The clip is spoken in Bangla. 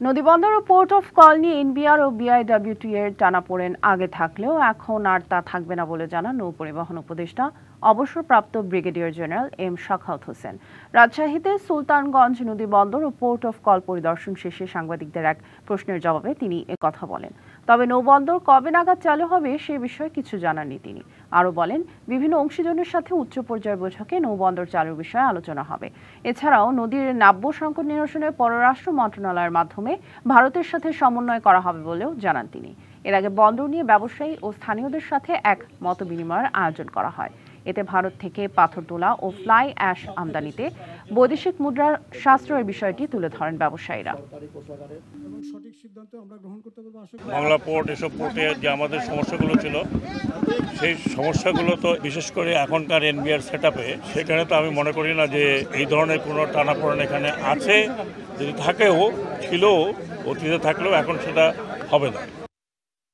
নদীবন্দর ও পোর্ট অফ কল নিয়ে এনবিআর ও বিআইডব্লিউটি এর টানাপোড়েন আগে থাকলেও এখন আর তা থাকবে না বলে জানান নৌ পরিবহন উপদেষ্টা অবসরপ্রাপ্ত brigadier general M Sakhawat Hossain. রাজশাহীতে সুলতানগঞ্জ নদীবন্দর ও পোর্ট অফ কল পরিদর্শন শেষে সাংবাদিকদের এক প্রশ্নের জবাবে তিনি একথা বলেন। তবে নৌবন্দর কবে নাগাদ চালু হবে সে বিষয়ে কিছু জানাননি তিনি। আরও বলেন, বিভিন্ন অংশীজনের সাথে উচ্চ পর্যায়ের বৈঠকে নৌবন্দর চালুর বিষয়ে আলোচনা হবে। এছাড়াও নদীর নাব্য সংকট নিরসনে পররাষ্ট্র মন্ত্রণালয়ের মাধ্যমে ভারতের সাথে সমন্বয় করা হবে বলেও জানান তিনি। এর আগে বন্দর নিয়ে ব্যবসায়ী ও স্থানীয়দের সাথে এক মতবিনিময়ের আয়োজন করা হয়। এতে ভারত থেকে পাথর তোলা ও ফ্লাই অ্যাশ আমদানিতে বৈদেশিক মুদ্রার সাশ্রয়ের বিষয়টি তুলে ধরেন ব্যবসায়ীরা। বাংলা পোর্ট, এসব পোর্টে যে আমাদের সমস্যাগুলো ছিল, সেই সমস্যাগুলো তো বিশেষ করে এখনকার এনবিআর সেটআপে, সেখানে তো আমি মনে করি না যে এই ধরনের কোনো টানাপোড়েন এখানে আছে। যদি থাকেও, ছিল, অতীতে থাকলেও এখন সেটা হবে না।